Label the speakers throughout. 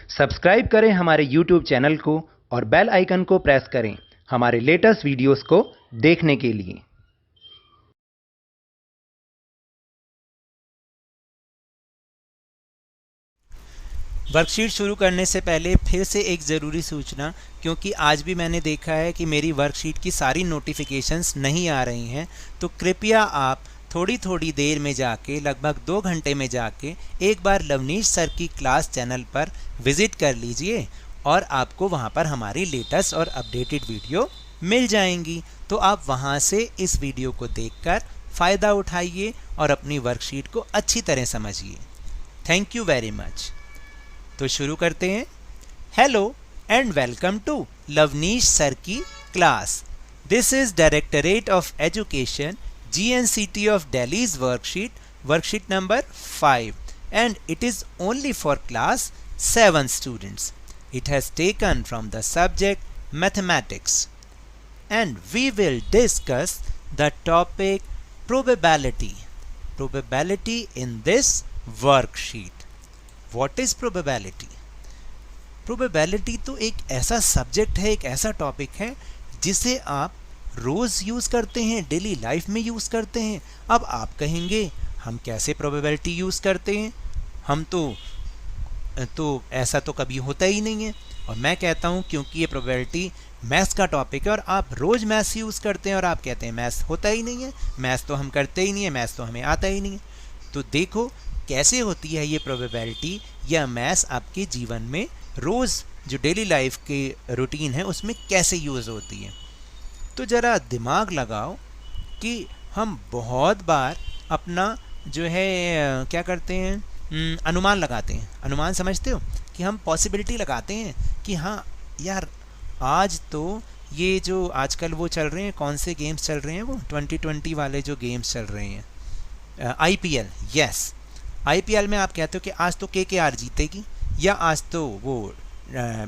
Speaker 1: Subscribe करें हमारे YouTube channel को और बेल आइकन को प्रेस करें हमारे लेटेस्ट वीडियोस को देखने के लिए।
Speaker 2: वर्कशीट शुरू करने से पहले फिर से एक ज़रूरी सूचना, क्योंकि आज भी मैंने देखा है कि मेरी वर्कशीट की सारी नोटिफिकेशंस नहीं आ रही हैं, तो कृपया आप थोड़ी थोड़ी देर में जाके, लगभग 2 घंटे में जाके एक बार लवनीश सर की क्लास चैनल पर विज़िट कर लीजिए और आपको वहाँ पर हमारी लेटेस्ट और अपडेटेड वीडियो मिल जाएंगी। तो आप वहाँ से इस वीडियो को देखकर फ़ायदा उठाइए और अपनी वर्कशीट को अच्छी तरह समझिए। Thank you very much. तो शुरू करते हैं। Hello and welcome to Lovneesh sir की क्लास। This is directorate of education GNCT of Delhi's worksheet number 5, and it is only for class 7 students. It has taken from the subject mathematics, and we will discuss the topic probability in this worksheet. What is probability? Probability तो एक ऐसा subject है, एक ऐसा topic है जिसे आप रोज़ use करते हैं, डेली लाइफ में यूज़ करते हैं। अब आप कहेंगे हम कैसे प्रोबेबिलिटी यूज़ करते हैं, हम तो ऐसा तो कभी होता ही नहीं है। और मैं कहता हूँ क्योंकि ये प्रोबेबिलिटी मैथ्स का टॉपिक है और आप रोज़ मैथ्स यूज़ करते हैं और आप कहते हैं मैथ्स होता ही नहीं है, मैथ्स तो हम करते ही नहीं है, मैथ्स तो हमें आता ही नहीं है। तो देखो कैसे होती है ये प्रोबेबिलिटी या मैथ्स आपके जीवन में रोज़ जो डेली लाइफ के रूटीन है उसमें कैसे यूज़ होती है। तो ज़रा दिमाग लगाओ कि हम बहुत बार अपना जो है क्या करते हैं, अनुमान लगाते हैं। अनुमान समझते हो कि हम पॉसिबिलिटी लगाते हैं कि हाँ यार आज तो ये जो आजकल वो चल रहे हैं, कौन से गेम्स चल रहे हैं, वो 2020 वाले जो गेम्स चल रहे हैं, IPL। यस, IPL में आप कहते हो कि आज तो KKR जीतेगी या आज तो वो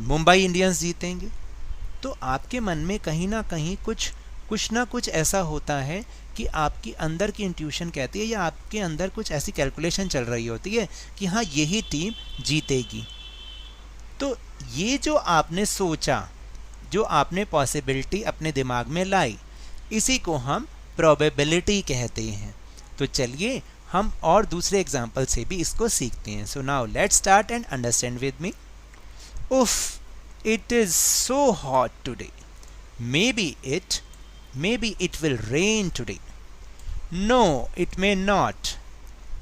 Speaker 2: मुंबई इंडियंस जीतेंगे। तो आपके मन में कहीं ना कहीं कुछ ना कुछ ऐसा होता है कि आपकी अंदर की इंट्यूशन कहती है या आपके अंदर कुछ ऐसी कैलकुलेशन चल रही होती है कि हाँ यही टीम जीतेगी। तो ये जो आपने सोचा, जो आपने पॉसिबिलिटी अपने दिमाग में लाई, इसी को हम प्रोबेबिलिटी कहते हैं। तो चलिए हम और दूसरे एग्जाम्पल से भी इसको सीखते हैं। सो now let's start and understand with me. उफ, it is so hot today. Maybe it will rain today. No, it may not.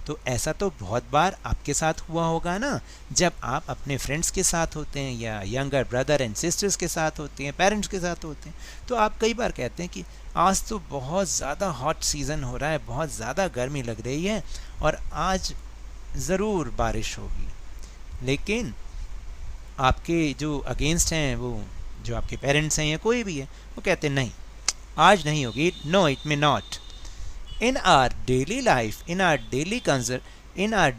Speaker 2: तो ऐसा तो बहुत बार आपके साथ हुआ होगा ना, जब आप अपने फ्रेंड्स के साथ होते हैं या यंगर ब्रदर एंड सिस्टर्स के साथ होते हैं, पेरेंट्स के साथ होते हैं। तो आप कई बार कहते हैं कि आज तो बहुत ज़्यादा हॉट सीज़न हो रहा है, बहुत ज़्यादा गर्मी लग रही है और आज ज़रूर बारिश होगी। लेकिन आपके जो अगेंस्ट हैं, वो जो आपके पेरेंट्स हैं या कोई भी है, वो कहते हैं नहीं आज नहीं होगी। No, it may not. In our daily life, in our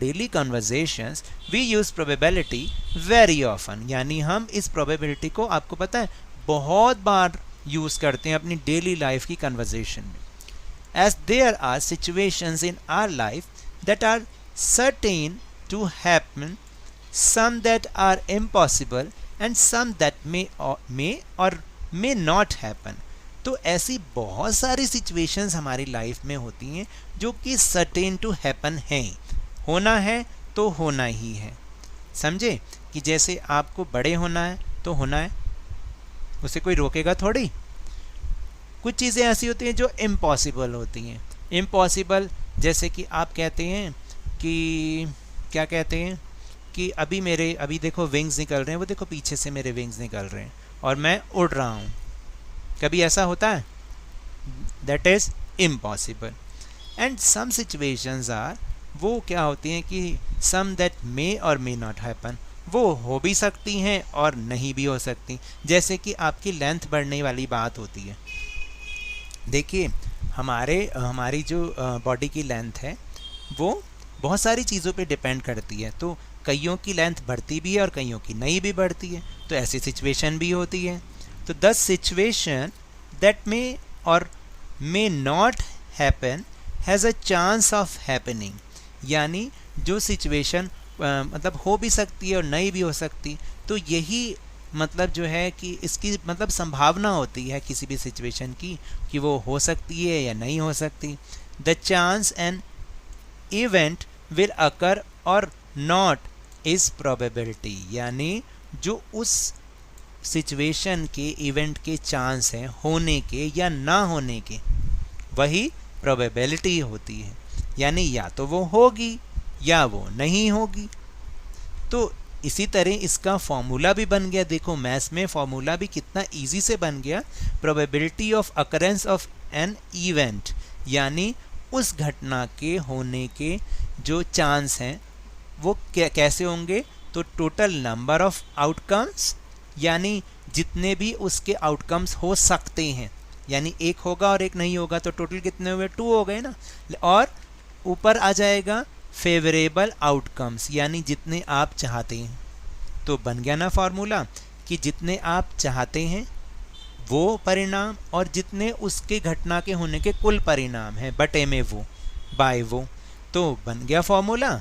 Speaker 2: daily conversations we use probability very often. यानी हम इस प्रोबेबिलिटी को, आपको पता है, बहुत बार यूज़ करते हैं अपनी डेली लाइफ की कन्वर्जेशन में। As there are situations in our life that are certain to happen, some that are impossible and some that may not happen। तो ऐसी बहुत सारी सिचुएशंस हमारी लाइफ में होती हैं जो कि सर्टेन टू हैपन हैं, होना है तो होना ही है। समझे कि जैसे आपको बड़े होना है तो होना है, उसे कोई रोकेगा थोड़ी। कुछ चीज़ें ऐसी होती हैं जो इम्पॉसिबल होती हैं। इम्पॉसिबल जैसे कि आप कहते हैं कि क्या कहते हैं कि अभी देखो विंग्स निकल रहे हैं, वो देखो पीछे से मेरे विंग्स निकल रहे हैं और मैं उड़ रहा हूँ। कभी ऐसा होता है? That is impossible. And some situations are, वो क्या होती हैं कि सम दैट मे और मे नॉट हैपन, वो हो भी सकती हैं और नहीं भी हो सकती। जैसे कि आपकी लेंथ बढ़ने वाली बात होती है। देखिए हमारी जो बॉडी की लेंथ है वो बहुत सारी चीज़ों पे डिपेंड करती है। तो कईयों की लेंथ बढ़ती भी है और कईयों की नहीं भी बढ़ती है। तो ऐसी सिचुएशन भी होती है। तो द सिचुएशन दैट मे और may not happen has a chance of happening. यानी जो सिचुएशन मतलब हो भी सकती है और नहीं भी हो सकती। तो यही मतलब जो है कि इसकी मतलब संभावना होती है किसी भी सिचुएशन की कि वो हो सकती है या नहीं हो सकती। The chance an event will occur और नॉट इज प्रोबेबिलिटी, यानी जो उस सिचुएशन के इवेंट के चांस हैं होने के या ना होने के, वही प्रोबेबिलिटी होती है। यानी या तो वो होगी या वो नहीं होगी। तो इसी तरह इसका फॉर्मूला भी बन गया। देखो मैथ्स में फॉर्मूला भी कितना इजी से बन गया। Probability of occurrence of an event, यानी उस घटना के होने के जो चांस हैं वो कैसे होंगे, तो टोटल नंबर ऑफ आउटकम्स, यानी जितने भी उसके आउटकम्स हो सकते हैं, यानी एक होगा और एक नहीं होगा, तो टोटल कितने हुए, 2 हो गए ना। और ऊपर आ जाएगा फेवरेबल आउटकम्स, यानी जितने आप चाहते हैं। तो बन गया ना फॉर्मूला कि जितने आप चाहते हैं वो परिणाम और जितने उसके घटना के होने के कुल परिणाम हैं बटे में वो बाय वो, तो बन गया formula.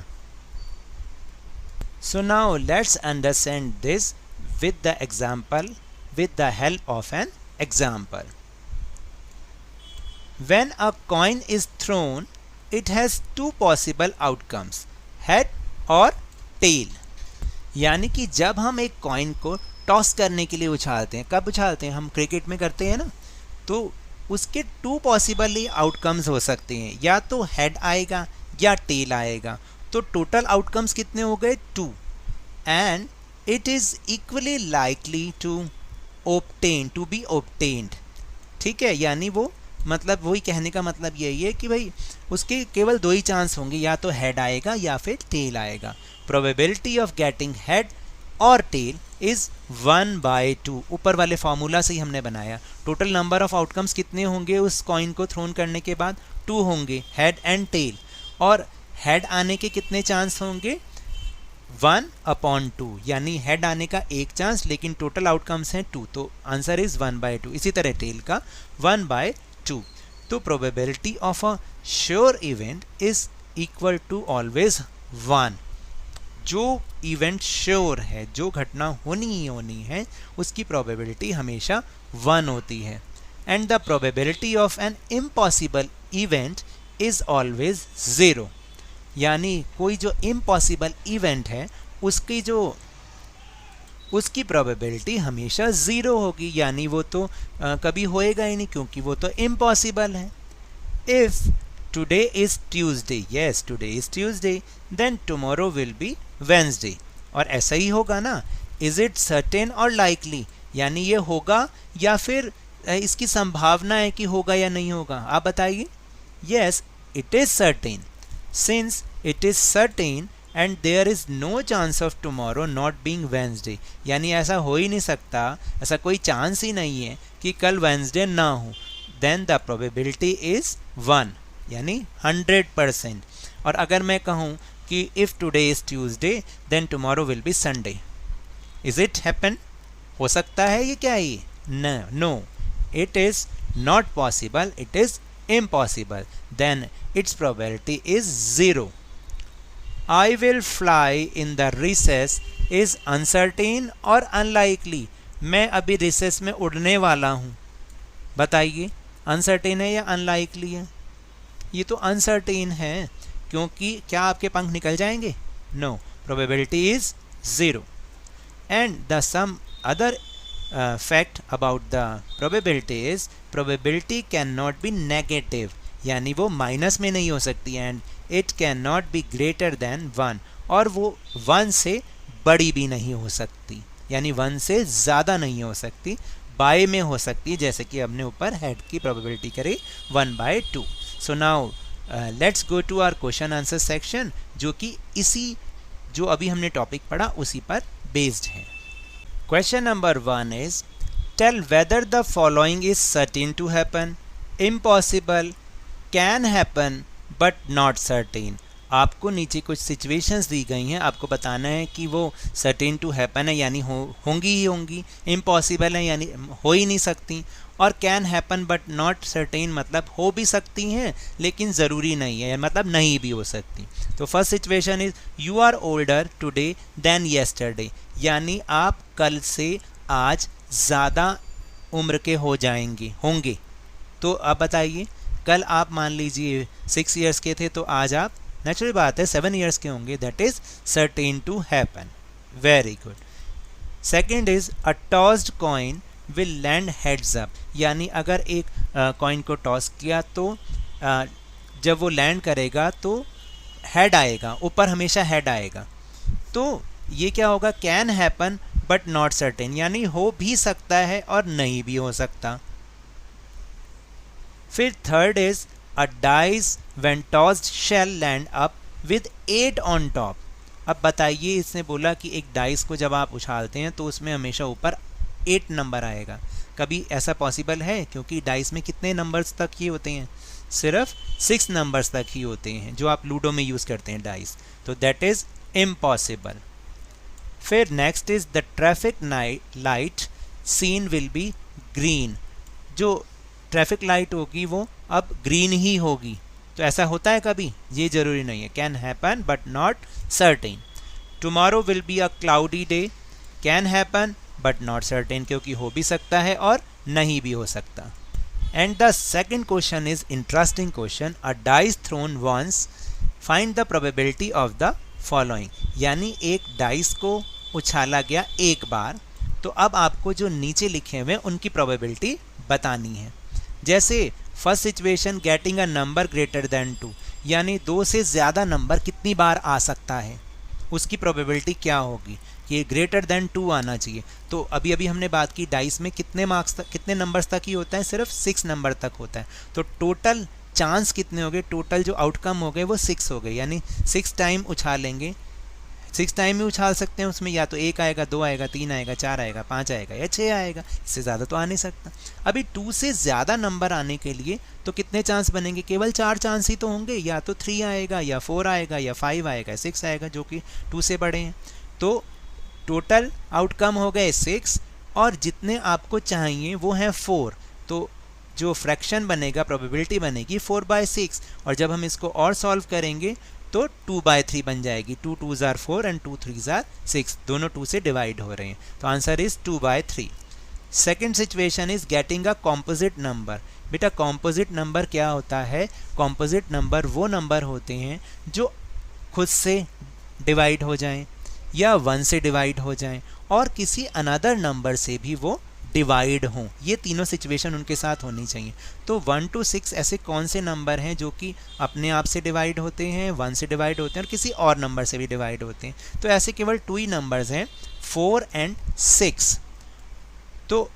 Speaker 2: So now let's understand this with the example, with the help of an example. When a coin is thrown, it has 2 possible outcomes, head और tail। यानी कि जब हम एक कॉइन को टॉस करने के लिए उछालते हैं, कब उछालते हैं, हम क्रिकेट में करते हैं ना, तो उसके 2 पॉसिबल आउटकम्स हो सकते हैं, या तो हेड आएगा या टेल आएगा। तो टोटल आउटकम्स कितने हो गए, 2, and it is equally likely to be obtained। ठीक है, यानी वो मतलब वही कहने का मतलब यही है कि भाई उसके केवल 2 ही चांस होंगे, या तो हेड आएगा या फिर टेल आएगा। प्रोबेबिलिटी ऑफ गेटिंग हेड और टेल इज 1/2। ऊपर वाले फॉर्मूला से ही हमने बनाया। टोटल नंबर ऑफ आउटकम्स कितने होंगे उस कॉइन को थ्रोन करने के बाद, 2 होंगे, हेड एंड टेल। और हेड आने के कितने चांस होंगे, 1/2, यानी हेड आने का 1 चांस, लेकिन टोटल आउटकम्स हैं 2, तो आंसर इज 1/2। इसी तरह टेल का 1/2। तो probability of a sure event is equal to always 1। जो इवेंट श्योर है, जो घटना होनी ही होनी है, उसकी प्रोबेबिलिटी हमेशा 1 होती है। And the probability of an impossible event is always 0। यानी कोई जो इम्पॉसिबल इवेंट है उसकी प्रोबेबिलिटी हमेशा 0 होगी, यानी वो तो कभी होएगा ही नहीं, क्योंकि वो तो इम्पॉसिबल है। If today is Tuesday, yes today is Tuesday, then tomorrow will be Wednesday. और ऐसा ही होगा ना। इज इट सर्टेन और लाइकली, यानी ये होगा या फिर इसकी संभावना है कि होगा या नहीं होगा, आप बताइए। Yes it is certain. Since it is certain and there is no chance of tomorrow not being Wednesday, यानी ऐसा हो ही नहीं सकता, ऐसा कोई चांस ही नहीं है कि कल वेंसडे ना हो, then the probability is 1, यानी 100%। और अगर मैं कहूँ कि if today is Tuesday then tomorrow will be Sunday, is it happen? हो सकता है ये क्या है? No, it is not possible, it is impossible, then its probability is 0. I will fly in the recess is uncertain और unlikely। मैं अभी recess में उड़ने वाला हूँ, बताइए अनसर्टेन है या अनलाइकली है? ये तो अनसर्टेन है, क्योंकि क्या आपके पंख निकल जाएंगे? No, probability is 0। And the some other fact about the probability is probability cannot be negative, यानी वो माइनस में नहीं हो सकती, and it can not be greater than 1, और वो 1 से बड़ी भी नहीं हो सकती, यानी 1 से ज़्यादा नहीं हो सकती, बाय में हो सकती है, जैसे कि हमने ऊपर हेड की प्रोबेबिलिटी करी 1/2। So now let's go to our question answer section, जो कि इसी जो अभी हमने टॉपिक पढ़ा उसी पर बेस्ड है। Question number 1 is, tell whether the following is certain to happen, impossible, can happen but not certain, आपको नीचे कुछ सिचुएशंस दी गई हैं, आपको बताना है कि वो सर्टेन टू हैपन है यानी होंगी ही होंगी, इम्पॉसिबल है यानी हो ही नहीं सकती, और can happen but not certain मतलब हो भी सकती हैं लेकिन ज़रूरी नहीं है, मतलब नहीं भी हो सकती। तो first situation is you are older today than yesterday, यानी आप कल से आज ज़्यादा उम्र के हो जाएंगे होंगे। तो अब बताइए, कल आप मान लीजिए 6 ईयर्स के थे तो आज आप नेचुरल बात है 7 ईयर्स के होंगे, that is certain to happen. Very good. Second is a tossed coin will land heads up, यानी अगर एक कॉइन को टॉस किया तो जब वो लैंड करेगा तो हेड आएगा, ऊपर हमेशा हेड आएगा। तो ये क्या होगा, can happen but not certain, यानी हो भी सकता है और नहीं भी हो सकता। फिर third is a dice when tossed shall land up with 8 on top. अब बताइए, इसने बोला कि एक डाइस को जब आप उछालते हैं तो उसमें हमेशा ऊपर 8 नंबर आएगा। कभी ऐसा पॉसिबल है? क्योंकि डाइस में कितने नंबर्स तक ही होते हैं, सिर्फ 6 नंबर्स तक ही होते हैं जो आप लूडो में यूज़ करते हैं डाइस, तो दैट इज़ इम्पॉसिबल। फिर next is the traffic light seen will be green, जो ट्रैफिक लाइट होगी वो अब ग्रीन ही होगी। तो ऐसा होता है कभी? ये जरूरी नहीं है। Can happen but not certain. Tomorrow will be a cloudy day, can happen but not certain, क्योंकि हो भी सकता है और नहीं भी हो सकता। And the second question is interesting question, a dice thrown once find the probability of the following, यानी एक डाइस को उछाला गया एक बार, तो अब आपको जो नीचे लिखे हुए उनकी प्रोबेबिलिटी बतानी है। जैसे first situation getting a number greater than 2, यानी 2 से ज़्यादा नंबर कितनी बार आ सकता है, उसकी प्रोबेबिलिटी क्या होगी, कि ग्रेटर देन 2 आना चाहिए। तो अभी अभी हमने बात की डाइस में कितने मार्क्स तक, कितने नंबर्स तक ही होता है, सिर्फ 6 नंबर तक होता है। तो टोटल चांस कितने हो गए, टोटल जो आउटकम हो गए वो 6 हो गए, यानी 6 टाइम उछालेंगे, 6 टाइम ही उछाल सकते हैं। उसमें या तो 1 आएगा, 2 आएगा, 3 आएगा, 4 आएगा, 5 आएगा या 6 आएगा, इससे ज़्यादा तो आ नहीं सकता। अभी 2 से ज़्यादा नंबर आने के लिए तो कितने चांस बनेंगे, केवल 4 चांस ही तो होंगे, या तो 3 आएगा या 4 आएगा या 5 आएगा, 6 आएगा, जो कि 2 से बड़े हैं। तो टोटल आउटकम हो गए 6 और जितने आपको चाहिए वो हैं 4। तो जो फ्रैक्शन बनेगा, प्रोबेबिलिटी बनेगी 4/6, और जब हम इसको और सॉल्व करेंगे तो 2/3 बन जाएगी। 2 2s are 4 and 2 3s are 6, दोनों 2 से डिवाइड हो रहे हैं, तो answer is 2/3। Second situation is getting a composite number. बेटा कॉम्पोजिट नंबर क्या होता है? कॉम्पोजिट नंबर वो नंबर होते हैं जो खुद से डिवाइड हो जाएं या 1 से डिवाइड हो जाएं और किसी अनदर नंबर से भी वो डिवाइड हों, ये तीनों सिचुएशन उनके साथ होनी चाहिए। तो 1 to 6 ऐसे कौन से नंबर हैं जो कि अपने आप से डिवाइड होते हैं, 1 से डिवाइड होते हैं और किसी और नंबर से भी डिवाइड होते हैं? तो ऐसे केवल 2 ही नंबर्स हैं, 4 and 6। तो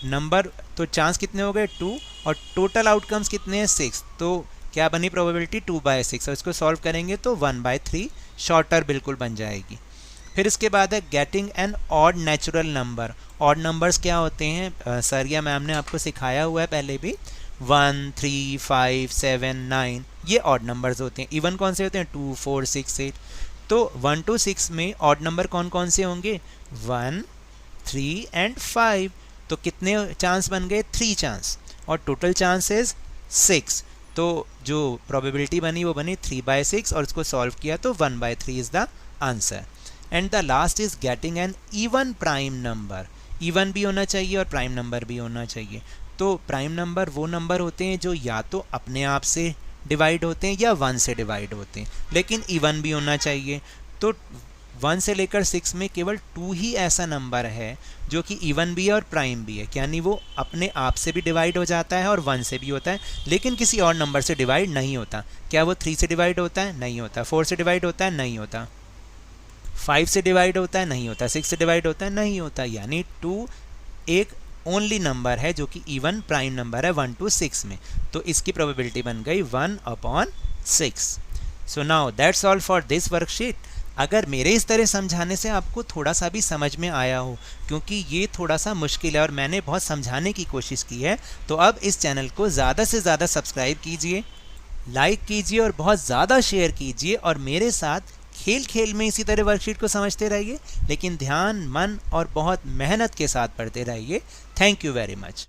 Speaker 2: नंबर, तो चांस कितने हो गए 2 और टोटल आउटकम्स कितने हैं 6। तो क्या बनी प्रोबेबिलिटी 2/6, और इसको सॉल्व करेंगे तो 1/3 शॉर्टर बिल्कुल बन जाएगी। फिर इसके बाद है getting an odd natural number. Odd numbers क्या होते हैं? सर या मैम ने आपको सिखाया हुआ है पहले भी, 1 3 5 7 9, ये ऑड नंबर्स होते हैं। इवन कौन से होते हैं? 2 4 6 8। तो 1 to 6 में ऑड नंबर कौन कौन से होंगे? 1 3 and 5। तो कितने चांस बन गए? 3 चांस, और टोटल चांसेस 6। तो जो प्रोबेबिलिटी बनी वो बनी 3/6 और इसको सॉल्व किया तो 1/3 is the answer. And the last is getting an even prime number. Even भी होना चाहिए और प्राइम नंबर भी होना चाहिए। तो प्राइम नंबर वो नंबर होते हैं जो या तो अपने आप से डिवाइड होते हैं या 1 से डिवाइड होते हैं, लेकिन इवन भी होना चाहिए। तो 1 से लेकर 6 में केवल 2 ही ऐसा नंबर है जो कि इवन भी है और प्राइम भी है, यानी वो अपने आप से भी डिवाइड हो जाता है और 1 से भी होता है, लेकिन किसी और नंबर से डिवाइड नहीं होता। क्या वो 3 से डिवाइड होता है? नहीं होता। 4 से डिवाइड होता है? नहीं होता। 5 से डिवाइड होता है? नहीं होता। 6 से डिवाइड होता है? नहीं होता। यानी 2 एक ओनली नंबर है जो कि इवन प्राइम नंबर है 1 to 6 में। तो इसकी प्रोबेबिलिटी बन गई 1/6। So now that's all for this worksheet. अगर मेरे इस तरह समझाने से आपको थोड़ा सा भी समझ में आया हो, क्योंकि ये थोड़ा सा मुश्किल है और मैंने बहुत समझाने की कोशिश की है, तो अब इस चैनल को ज़्यादा से ज़्यादा सब्सक्राइब कीजिए लाइक कीजिए और बहुत ज़्यादा शेयर कीजिए और मेरे साथ खेल खेल में इसी तरह वर्कशीट को समझते रहिए, लेकिन ध्यान, मन और बहुत मेहनत के साथ पढ़ते रहिए। Thank you very much.